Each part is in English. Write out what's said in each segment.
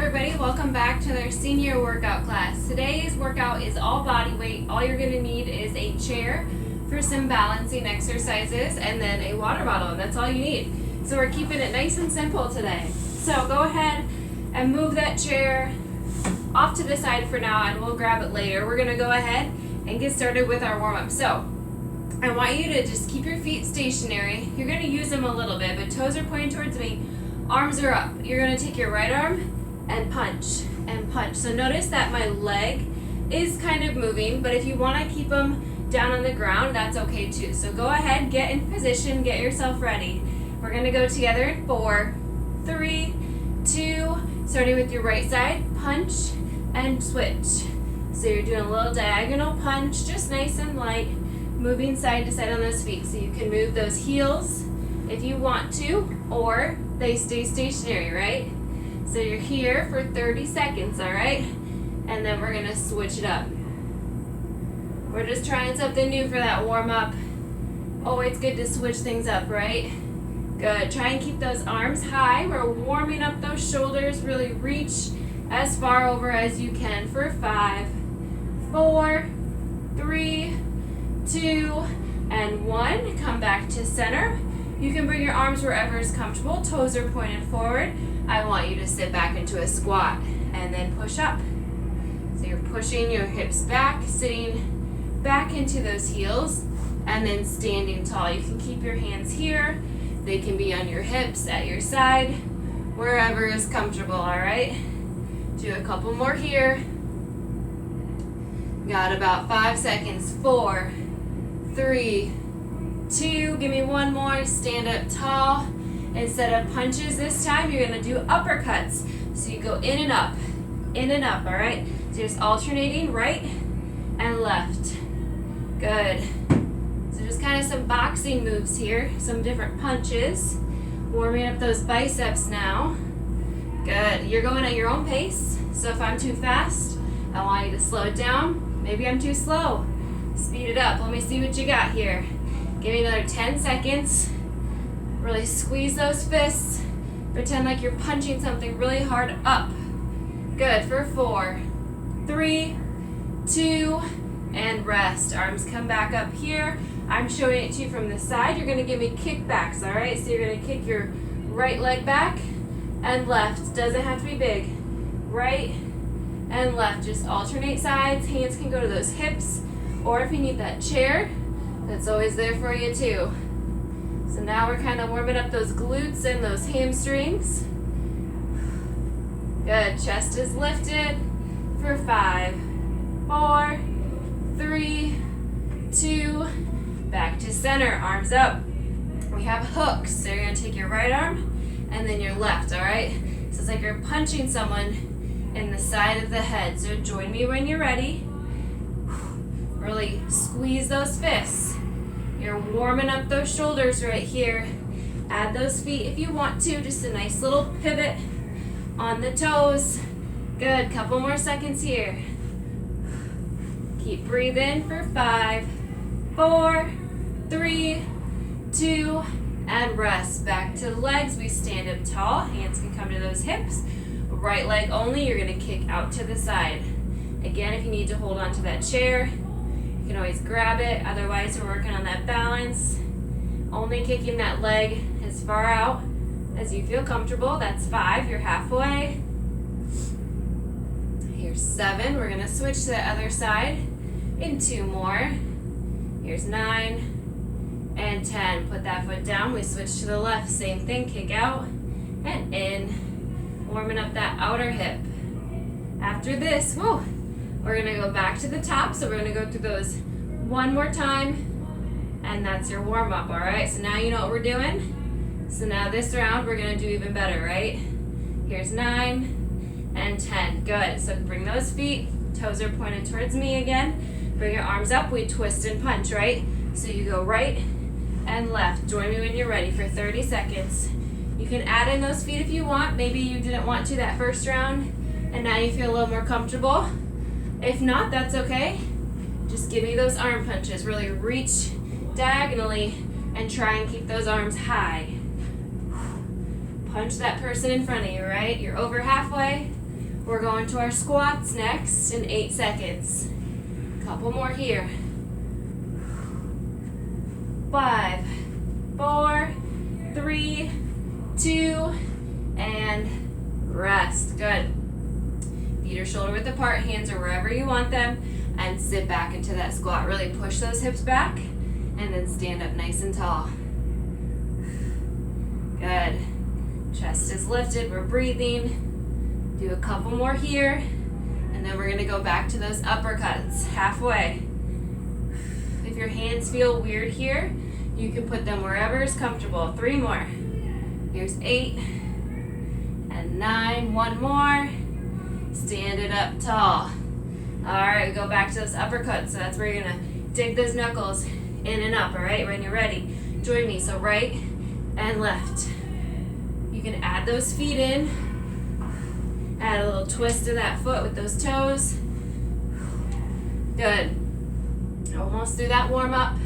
everybody, welcome back to their senior workout class. Today's workout is all body weight. All you're going to need is a chair for some balancing exercises and then a water bottle, and that's all you need. So we're keeping it nice and simple today. So go ahead and move that chair off to the side for now, and we'll grab it later. We're going to go ahead and get started with our warm-up. So I want you to just keep your feet stationary. You're going to use them a little bit, but toes are pointing towards me. Arms are up. You're going to take your right arm and punch and punch. So notice that my leg is kind of moving, but if you want to keep them down on the ground, that's okay too. So go ahead, get in position, get yourself ready. We're going to go together in 4, 3, 2, starting with your right side, punch and switch. So you're doing a little diagonal punch, just nice and light, moving side to side on those feet. So you can move those heels if you want to, or they stay stationary, right? So you're here for 30 seconds, all right? And then we're gonna switch it up. We're just trying something new for that warm up. Always good to switch things up, right? Good, try and keep those arms high. We're warming up those shoulders. Really reach as far over as you can for 5, 4, 3, 2, and 1. Come back to center. You can bring your arms wherever is comfortable. Toes are pointed forward. I want you to sit back into a squat and then push up. So you're pushing your hips back, sitting back into those heels, and then standing tall. You can keep your hands here. They can be on your hips, at your side, wherever is comfortable, all right? Do a couple more here. Got about 5 seconds. 4, 3, 2, give me one more. Stand up tall. Instead of punches this time, you're gonna do uppercuts. So you go in and up, all right? So just alternating right and left. Good. So just kind of some boxing moves here, some different punches. Warming up those biceps now. Good. You're going at your own pace. So if I'm too fast, I want you to slow it down. Maybe I'm too slow. Speed it up. Let me see what you got here. Give me another 10 seconds. Really squeeze those fists. Pretend like you're punching something really hard up. Good, for 4, 3, 2, and rest. Arms come back up here. I'm showing it to you from the side. You're gonna give me kickbacks, all right? So you're gonna kick your right leg back and left. Doesn't have to be big. Right and left, just alternate sides. Hands can go to those hips, or if you need that chair, that's always there for you too. So now we're kind of warming up those glutes and those hamstrings. Good, chest is lifted for 5, 4, 3, 2, back to center, arms up. We have hooks, so you're gonna take your right arm and then your left, all right? So it's like you're punching someone in the side of the head. So join me when you're ready. Really squeeze those fists. You're warming up those shoulders right here. Add those feet if you want to. Just a nice little pivot on the toes. Good. Couple more seconds here. Keep breathing for 5, 4, 3, 2, and rest. Back to the legs. We stand up tall. Hands can come to those hips. Right leg only. You're going to kick out to the side. Again, if you need to hold on to that chair, you can always grab it. Otherwise, we're working on that balance. Only kicking that leg as far out as you feel comfortable. That's 5. You're halfway. Here's 7. We're going to switch to the other side in 2 more. Here's 9 and 10. Put that foot down. We switch to the left. Same thing. Kick out and in. Warming up that outer hip. After this, whoa, we're going to go back to the top. So we're going to go through those one more time, and that's your warm-up, all right? So now you know what we're doing. So now this round, we're going to do even better, right? Here's 9 and 10. Good. So bring those feet. Toes are pointed towards me again. Bring your arms up. We twist and punch, right? So you go right and left. Join me when you're ready for 30 seconds. You can add in those feet if you want. Maybe you didn't want to that first round, and now you feel a little more comfortable. If not, that's okay. Just give me those arm punches. Really reach diagonally and try and keep those arms high. Punch that person in front of you, right? You're over halfway. We're going to our squats next in 8 seconds. Couple more here. 5, 4, 3, 2, and rest. Good. Feet are shoulder width apart, hands are wherever you want them, and sit back into that squat. Really push those hips back, and then stand up nice and tall. Good. Chest is lifted, we're breathing. Do a couple more here, and then we're gonna go back to those uppercuts, halfway. If your hands feel weird here, you can put them wherever is comfortable. 3 more. Here's 8 and 9. 1 more. Stand it up tall. All right, we go back to those uppercuts. So that's where you're gonna dig those knuckles in and up. All right, when you're ready, join me. So right and left. You can add those feet in. Add a little twist to that foot with those toes. Good. Almost through that warm up.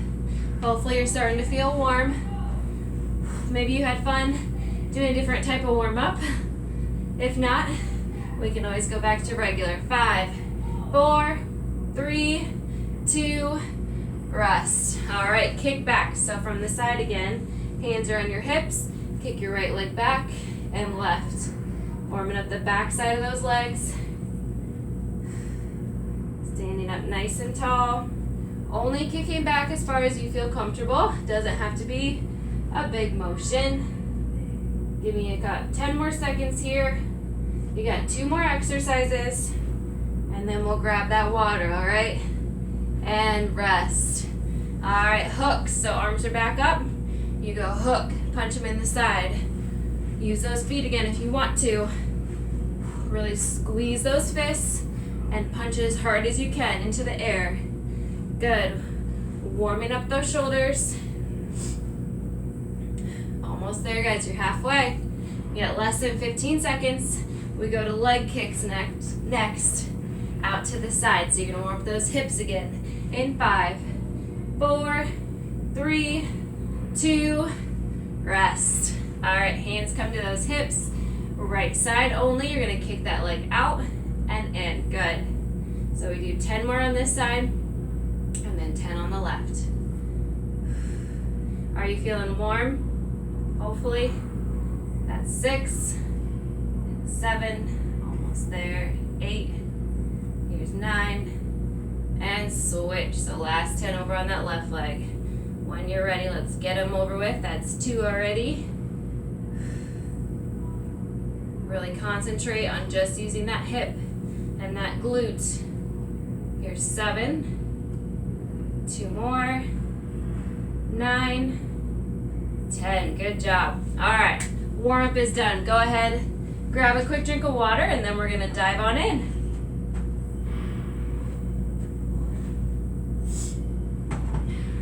Hopefully you're starting to feel warm. Maybe you had fun doing a different type of warm up. If not, we can always go back to regular. 5, 4, 3, 2, rest. All right, kick back. So from the side again, hands are on your hips. Kick your right leg back and left. Warming up the back side of those legs. Standing up nice and tall. Only kicking back as far as you feel comfortable. Doesn't have to be a big motion. Give me got 10 more seconds here. You got 2 more exercises, and then we'll grab that water, all right? And rest. All right, hooks. So arms are back up. You go hook, punch them in the side. Use those feet again if you want to. Really squeeze those fists and punch as hard as you can into the air. Good. Warming up those shoulders. Almost there, guys. You're halfway. You got less than 15 seconds. We go to leg kicks next. Out to the side. So you're going to warm up those hips again. In 5, 4, 3, 2, rest. All right, hands come to those hips. Right side only. You're going to kick that leg out and in. Good. So we do 10 more on this side and then 10 on the left. Are you feeling warm? Hopefully. That's 6, 7, almost there, 8, here's 9, and switch. So last 10 over on that left leg. When you're ready, let's get them over with. That's 2 already. Really concentrate on just using that hip and that glute. Here's 7, 2 more, 9, 10. Good job. All right, warm up is done. Go ahead, grab a quick drink of water, and then we're gonna dive on in.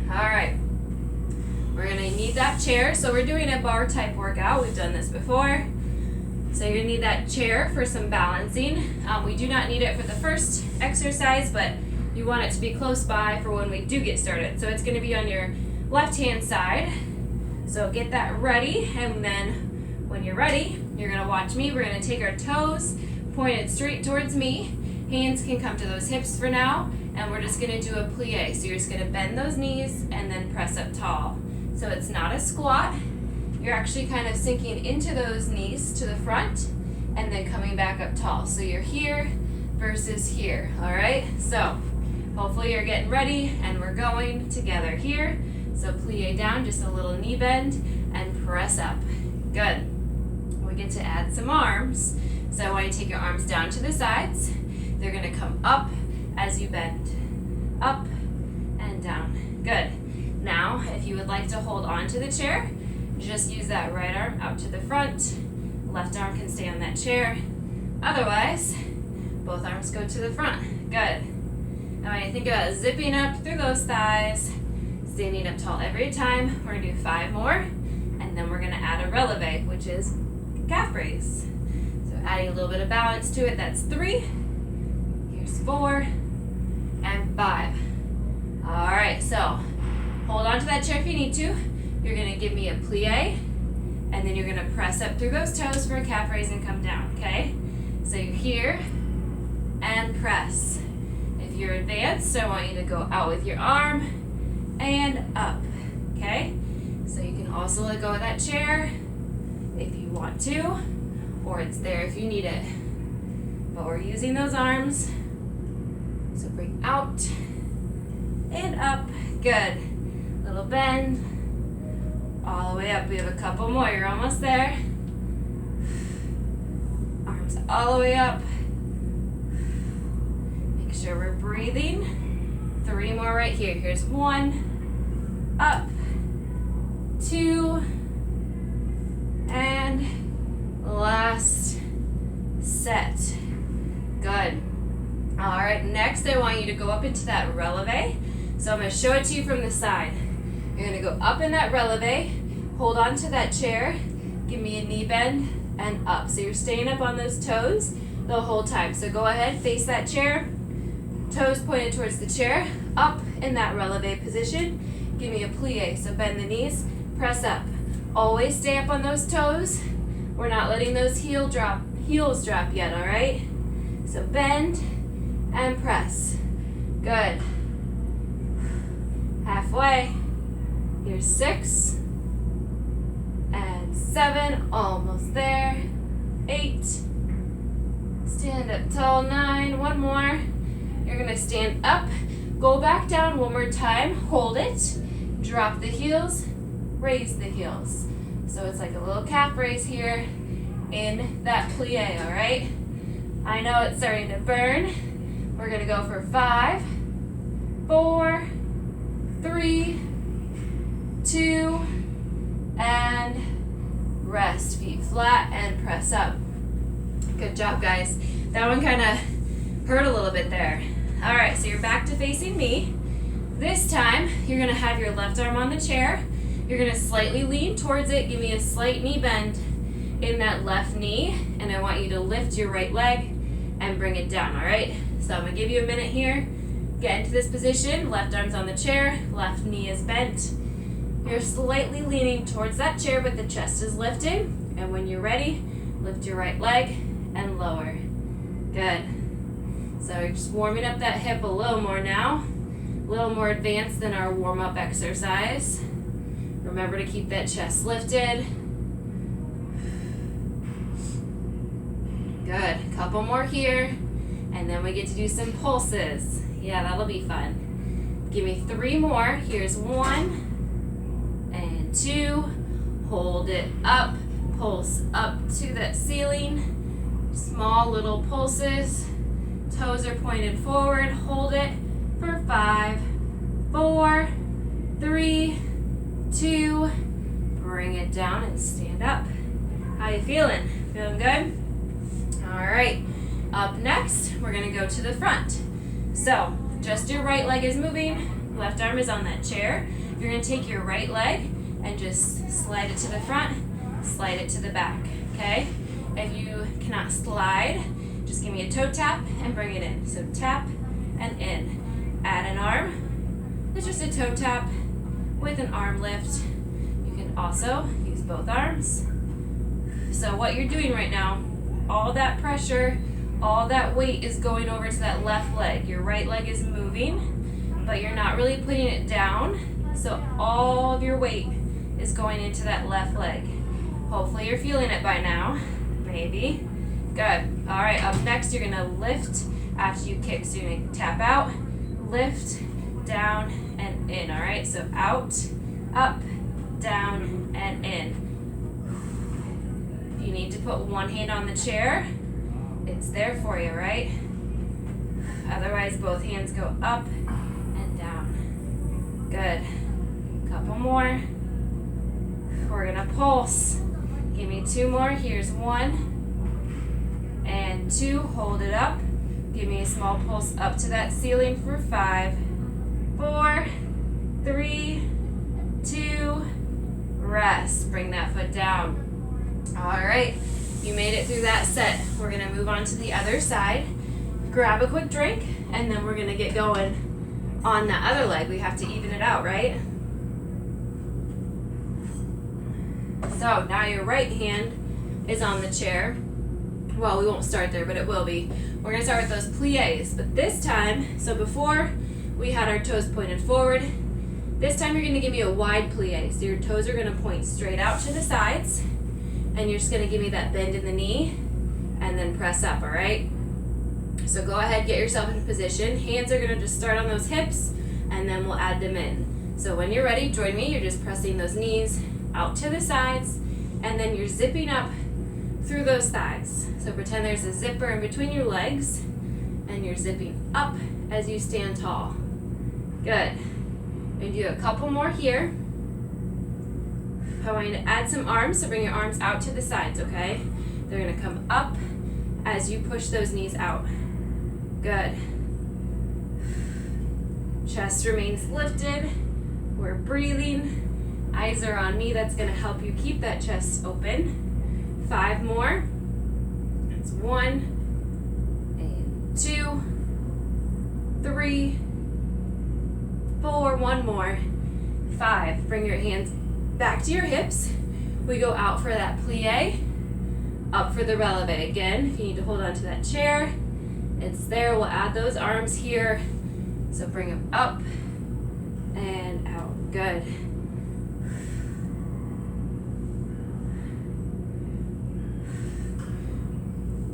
All right, we're gonna need that chair. So we're doing a bar type workout. We've done this before. So you're gonna need that chair for some balancing. We do not need it for the first exercise, but you want it to be close by for when we do get started. So it's gonna be on your left-hand side. So get that ready, and then when you're ready, you're gonna watch me. We're gonna take our toes pointed straight towards me. Hands can come to those hips for now, and we're just gonna do a plie. So you're just gonna bend those knees and then press up tall. So it's not a squat. You're actually kind of sinking into those knees to the front and then coming back up tall. So you're here versus here, all right? So hopefully you're getting ready, and we're going together here. So plie down, just a little knee bend, and press up. Good. We get to add some arms. So I want you to take your arms down to the sides. They're gonna come up as you bend. Up and down. Good. Now, if you would like to hold on to the chair, just use that right arm out to the front. Left arm can stay on that chair. Otherwise, both arms go to the front. Good. Now when you think about zipping up through those thighs, standing up tall every time, we're gonna do 5 more, and then we're gonna add a releve, which is calf raise. So adding a little bit of balance to it, that's 3, here's 4, and 5. All right, so hold on to that chair if you need to. You're gonna give me a plie, and then you're gonna press up through those toes for a calf raise and come down, okay? So you're here, press. If you're advanced, I want you to go out with your arm and up, okay? So you can also let go of that chair if you want to, or it's there if you need it. But we're using those arms. So bring out and up. Good. Little bend. All the way up. We have a couple more. You're almost there. Arms all the way up. Make sure we're breathing. 3 more right here. Here's 1. Up. 2. And last set. Good. All right, next I want you to go up into that releve. So I'm going to show it to you from the side. You're going to go up in that releve, hold on to that chair, give me a knee bend, and up. So you're staying up on those toes the whole time. So go ahead, face that chair, toes pointed towards the chair, up in that releve position. Give me a plie, so bend the knees, press up. Always stay up on those toes. We're not letting those heels drop yet, all right? So bend and press. Good. Halfway. Here's 6 and 7, almost there. 8. Stand up tall. 9. 1 more. You're gonna stand up, go back down one more time, hold it, drop the heels, raise the heels. So it's like a little calf raise here in that plie, all right? I know it's starting to burn. We're gonna go for 5, 4, 3, 2, and rest. Feet flat and press up. Good job, guys. That one kind of hurt a little bit there. All right, so you're back to facing me. This time, you're gonna have your left arm on the chair. You're gonna slightly lean towards it. Give me a slight knee bend in that left knee, and I want you to lift your right leg and bring it down, all right? So I'm gonna give you a minute here. Get into this position, left arm's on the chair, left knee is bent. You're slightly leaning towards that chair, but the chest is lifted. And when you're ready, lift your right leg and lower. Good. So you're just warming up that hip a little more now. A little more advanced than our warm-up exercise. Remember to keep that chest lifted. Good. Couple more here. And then we get to do some pulses. Yeah, that'll be fun. Give me 3 more. Here's 1 and 2. Hold it up. Pulse up to that ceiling. Small little pulses. Toes are pointed forward. Hold it for 5, 4, 3, 2. Bring it down and stand up. How you feeling? Feeling good? All right. Up next, we're gonna go to the front. So, just your right leg is moving, left arm is on that chair. You're gonna take your right leg and just slide it to the front, slide it to the back, okay? If you cannot slide, just give me a toe tap and bring it in. So tap and in. Add an arm, it's just a toe tap with an arm lift. You can also use both arms. So what you're doing right now, all that pressure, all that weight is going over to that left leg. Your right leg is moving, but you're not really putting it down. So all of your weight is going into that left leg. Hopefully you're feeling it by now. Maybe. Good. All right, up next you're gonna lift after you kick. So you're gonna tap out, lift, down, and in. All right, so out, up, down, and in. If you need to put one hand on the chair, it's there for you, right? Otherwise, both hands go up and down. Good. Couple more. We're gonna pulse. Give me 2 more. Here's 1 and 2. Hold it up. Give me a small pulse up to that ceiling for 5, 4, 3, 2. Rest. Bring that foot down. All right. You made it through that set. We're gonna move on to the other side. Grab a quick drink, and then we're gonna get going on the other leg. We have to even it out, right? So now your right hand is on the chair. Well, we won't start there, but it will be. We're gonna start with those plies, but this time, so before we had our toes pointed forward, this time you're gonna give me a wide plie. So your toes are gonna point straight out to the sides, and you're just gonna give me that bend in the knee, and then press up, all right? So go ahead, get yourself in position. Hands are gonna just start on those hips, and then we'll add them in. So when you're ready, join me. You're just pressing those knees out to the sides, and then you're zipping up through those thighs. So pretend there's a zipper in between your legs, and you're zipping up as you stand tall. Good. And do a couple more here. I want you to add some arms, so bring your arms out to the sides, okay? They're gonna come up as you push those knees out. Good. Chest remains lifted. We're breathing. Eyes are on me. That's gonna help you keep that chest open. 5 more. That's 1 and 2, 3, 4, 1 more, 5. Bring your hands back to your hips. We go out for that plie, up for the releve. Again, if you need to hold on to that chair, it's there. We'll add those arms here. So bring them up and out. Good.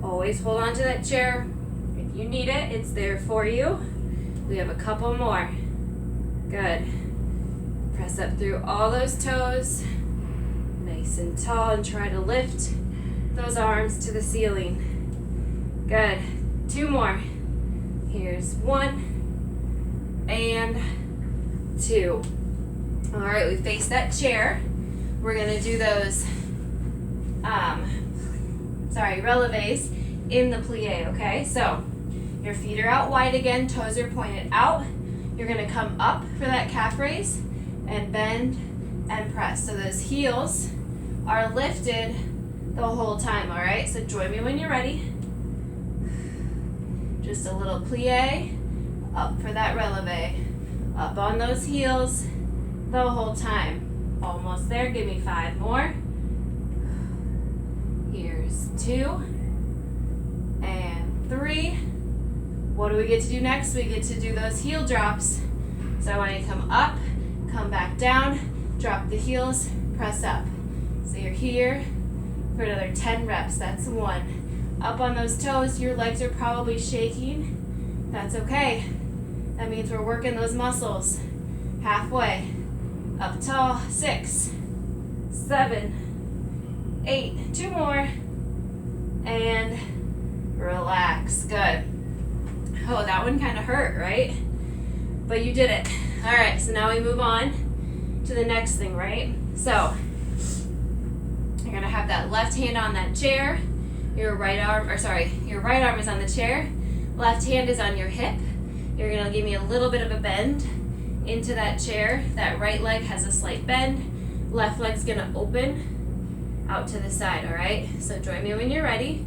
Always hold on to that chair. If you need it, it's there for you. We have a couple more. Good. Press up through all those toes. Nice and tall, and try to lift those arms to the ceiling. Good. 2 more. Here's 1 and 2. All right, we face that chair. We're gonna do those, releves in the plie, okay? So your feet are out wide again, toes are pointed out. You're gonna come up for that calf raise and bend and press. So those heels are lifted the whole time, all right? So join me when you're ready. Just a little plie, up for that releve. Up on those heels the whole time. Almost there, give me 5 more. Here's 2 and 3. What do we get to do next? We get to do those heel drops. So I want you to come up, come back down, drop the heels, press up. So you're here for another 10 reps. That's 1. Up on those toes, your legs are probably shaking. That's okay. That means we're working those muscles. Halfway. Up tall. 6, 7, 8. 2 more. And relax. Good. Oh, that one kind of hurt, right? But you did it. All right, so now we move on to the next thing, right? So you're gonna have that left hand on that chair. Your right arm is on the chair. Left hand is on your hip. You're gonna give me a little bit of a bend into that chair. That right leg has a slight bend. Left leg's gonna open out to the side, all right? So join me when you're ready.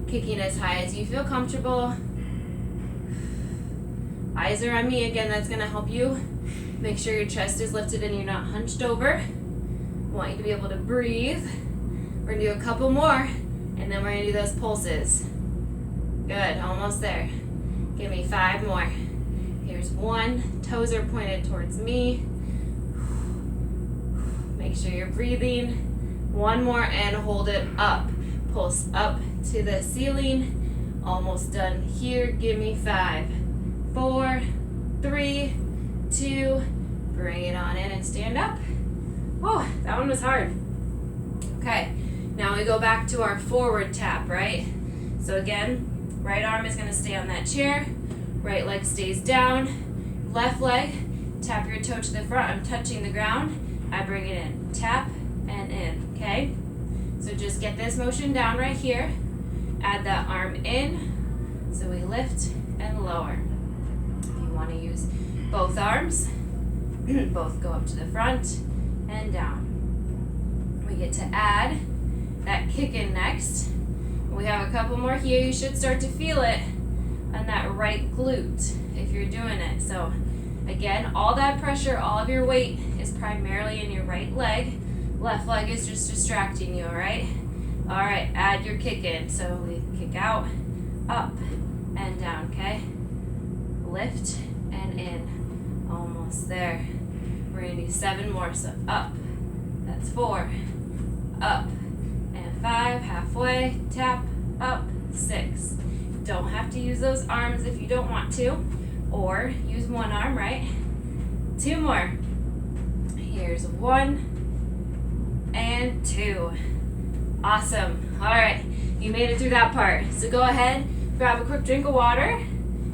Kicking as high as you feel comfortable. Eyes are on me again. That's gonna help you make sure your chest is lifted and you're not hunched over. I want you to be able to breathe. We're gonna do a couple more, and then we're gonna do those pulses. Good, almost there. Give me 5 more. Here's 1. Toes are pointed towards me. Make sure you're breathing. 1 more and hold it up. Pulse up to the ceiling. Almost done here. Give me 5, 4, 3, 2. Bring it on in and stand up. Oh, that one was hard. Okay, now we go back to our forward tap, right? So again, right arm is going to stay on that chair. Right leg stays down. Left leg, tap your toe to the front. I'm touching the ground. I bring it in. Tap and in, okay? So just get this motion down right here. Add that arm in. So we lift and lower. If you want to use both arms, both go up to the front and down. We get to add that kick in next. We have a couple more here. You should start to feel it on that right glute if you're doing it. So again, all that pressure, all of your weight is primarily in your right leg. Left leg is just distracting you, all right? All right, add your kick in. So we kick out, up, and down, okay? Lift and in. Almost there. We're gonna do 7 more. So up, that's 4, up, and 5, halfway, tap, up, 6. Don't have to use those arms if you don't want to, or use one arm, right? 2 more. Here's 1 and 2. Awesome. All right, you made it through that part. So go ahead, grab a quick drink of water,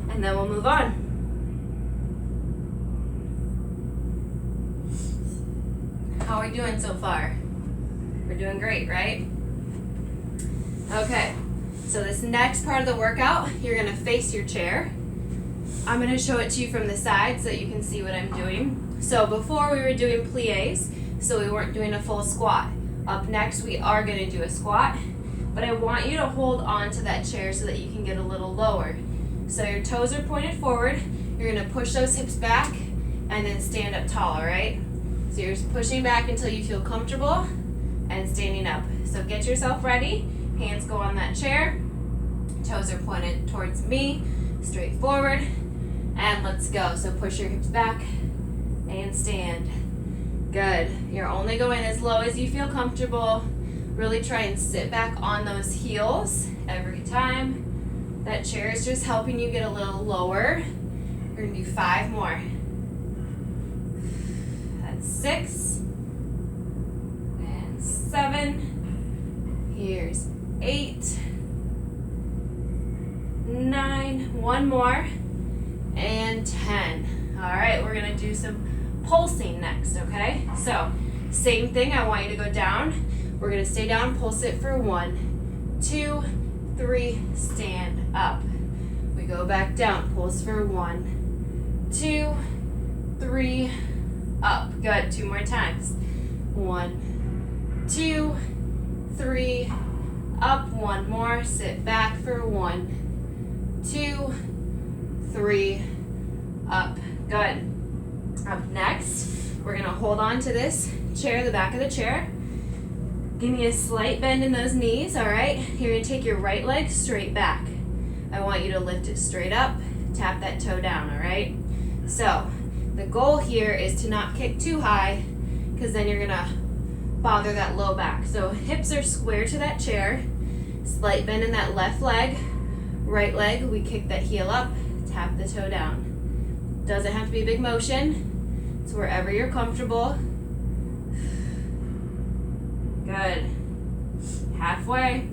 and then we'll move on. How are we doing so far? We're doing great, right? Okay, so this next part of the workout, you're gonna face your chair. I'm gonna show it to you from the side so that you can see what I'm doing. So before we were doing plies, so we weren't doing a full squat. Up next, we are gonna do a squat, but I want you to hold on to that chair so that you can get a little lower. So your toes are pointed forward, you're gonna push those hips back, and then stand up tall, all right? So you're pushing back until you feel comfortable, and standing up. So get yourself ready, hands go on that chair, toes are pointed towards me, straight forward, and let's go. So push your hips back, and stand. Good. You're only going as low as you feel comfortable. Really try and sit back on those heels every time. That chair is just helping you get a little lower. We're gonna do 5 more. That's 6 and 7. Here's 8, 9, 1 more, and 10. All right, we're gonna do some pulsing next, okay? So, same thing, I want you to go down. We're gonna stay down, pulse it for 1, 2, 3, stand up. We go back down, pulse for 1, 2, 3, up. Good, 2 more times. 1, 2, 3, up. 1 more, sit back for 1, 2, 3, up. Good. Up next, we're gonna hold on to this chair, the back of the chair. Give me a slight bend in those knees, all right? You're gonna take your right leg straight back. I want you to lift it straight up, tap that toe down, all right? So, the goal here is to not kick too high, because then you're gonna bother that low back. So hips are square to that chair, slight bend in that left leg, right leg, we kick that heel up, tap the toe down. Doesn't have to be a big motion. It's wherever you're comfortable. Good. Halfway.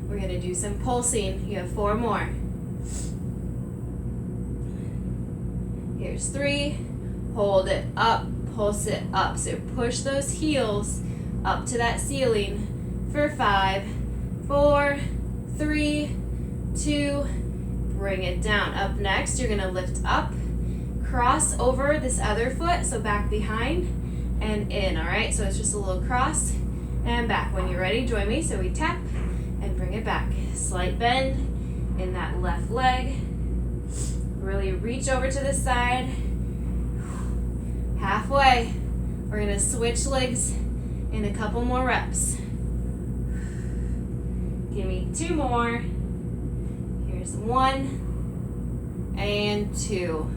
We're gonna do some pulsing. You have 4 more. Here's 3. Hold it up, pulse it up. So push those heels up to that ceiling for 5, 4, 3, 2, bring it down. Up next, you're gonna lift up, cross over this other foot, so back behind and in, all right? So it's just a little cross and back. When you're ready, join me. So we tap and bring it back. Slight bend in that left leg. Really reach over to the side. Halfway. We're gonna switch legs in a couple more reps. Give me 2 more. Here's 1 and 2.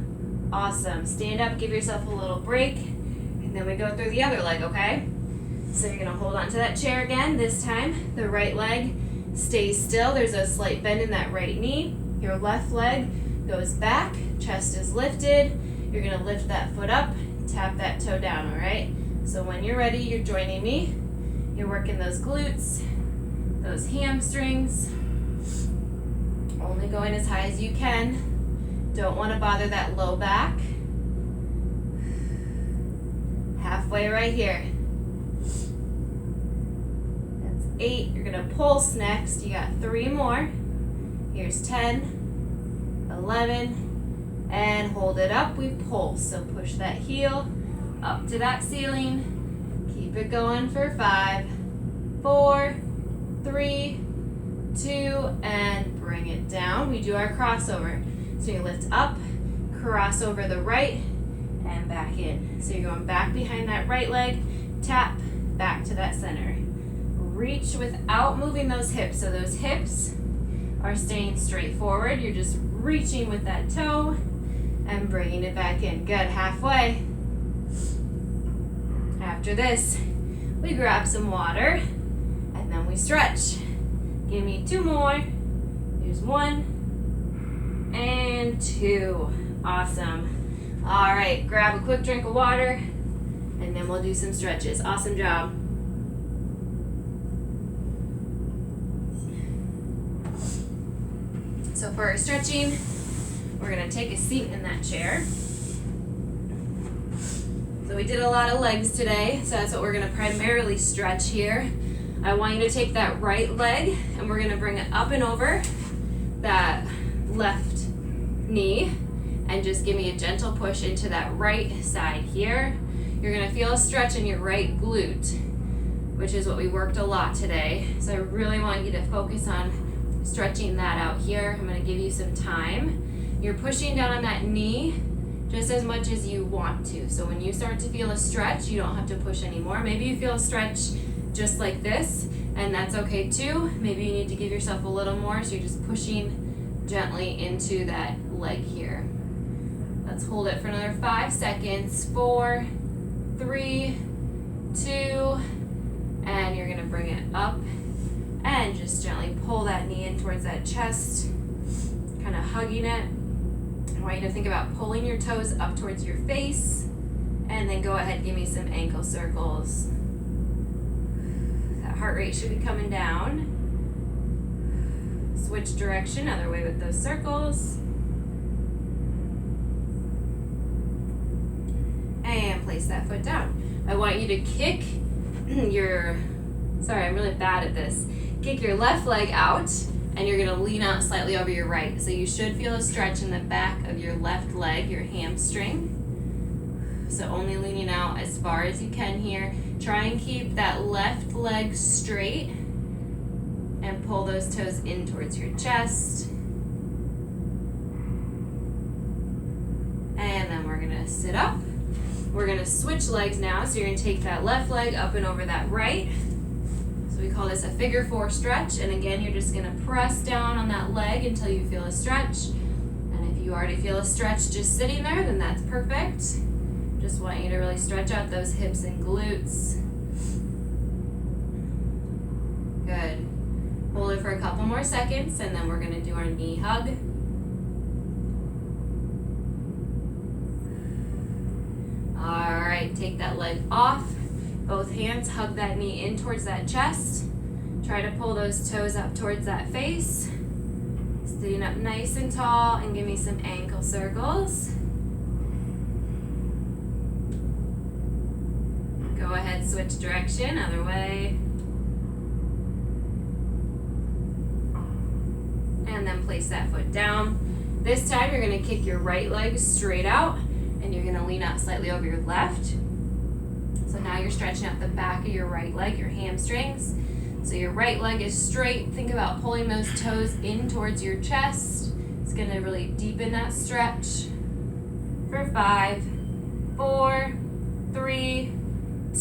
Awesome. Stand up, give yourself a little break, and then we go through the other leg, okay? So you're gonna hold on to that chair again. This time, the right leg stays still. There's a slight bend in that right knee. Your left leg goes back, chest is lifted. You're gonna lift that foot up, tap that toe down, all right? So when you're ready, you're joining me. You're working those glutes, those hamstrings. Only going as high as you can. Don't want to bother that low back. Halfway right here. That's 8. You're going to pulse next. You got 3 more. Here's 10, 11, and hold it up. We pulse. So push that heel up to that ceiling. Keep it going for 5, 4, 3, 2, and bring it down. We do our crossover. So you lift up, cross over the right, and back in. So you're going back behind that right leg, tap, back to that center. reach without moving those hips. So those hips are staying straight forward. You're just reaching with that toe and bringing it back in. Good, halfway. After this, we grab some water and then we stretch. Give me 2 more. Here's 1 and 2. Awesome. All right, grab a quick drink of water and then we'll do some stretches. Awesome job. So for our stretching, we're gonna take a seat in that chair. So we did a lot of legs today, so that's what we're gonna primarily stretch here. I want you to take that right leg and we're gonna bring it up and over that left knee and just give me a gentle push into that right side here. You're gonna feel a stretch in your right glute, which is what we worked a lot today. So I really want you to focus on stretching that out here. I'm gonna give you some time. You're pushing down on that knee just as much as you want to. So when you start to feel a stretch, you don't have to push anymore. Maybe you feel a stretch just like this, and that's okay too. Maybe you need to give yourself a little more, so you're just pushing gently into that leg here. Let's hold it for another 5 seconds. 4, 3, 2, and you're gonna bring it up and just gently pull that knee in towards that chest, kind of hugging it. I want you to think about pulling your toes up towards your face, and then go ahead, give me some ankle circles. That heart rate should be coming down. Switch direction, other way with those circles. And place that foot down. I want you to kick your, sorry, I'm really bad at this. Kick your left leg out, and you're gonna lean out slightly over your right. So you should feel a stretch in the back of your left leg, your hamstring. So only leaning out as far as you can here. Try and keep that left leg straight and pull those toes in towards your chest. And then we're gonna sit up. We're gonna switch legs now. So you're gonna take that left leg up and over that right. So we call this a figure 4 stretch, and again, you're just gonna press down on that leg until you feel a stretch. And if you already feel a stretch just sitting there, then that's perfect. Just want you to really stretch out those hips and glutes. Good. Hold it for a couple more seconds, and then we're gonna do our knee hug. All right, take that leg off. Both hands, hug that knee in towards that chest. Try to pull those toes up towards that face. Sitting up nice and tall, and give me some ankle circles. Go ahead, switch direction, other way. And then place that foot down. This time you're gonna kick your right leg straight out, and you're gonna lean out slightly over your left. So now you're stretching out the back of your right leg, your hamstrings. So your right leg is straight. Think about pulling those toes in towards your chest. It's gonna really deepen that stretch. For 5, 4, 3,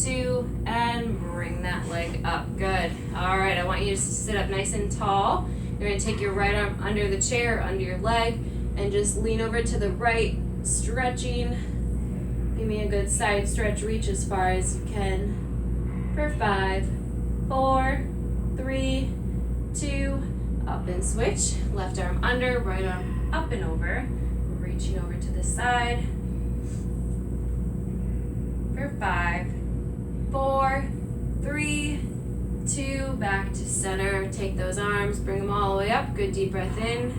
2, and bring that leg up. Good. All right, I want you to sit up nice and tall. You're gonna take your right arm under the chair, under your leg, and just lean over to the right, stretching. Give me a good side stretch, reach as far as you can. For 5, 4, 3, 2, up and switch. Left arm under, right arm up and over. Reaching over to the side. For 5, 4, 3, 2, back to center. Take those arms, bring them all the way up. Good deep breath in.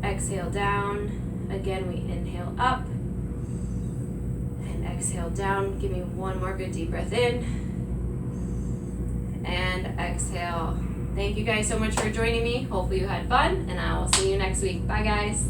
Exhale down. Again, we inhale up. And exhale down. Give me one more good deep breath in. And exhale. Thank you guys so much for joining me. Hopefully you had fun, and I will see you next week. Bye guys.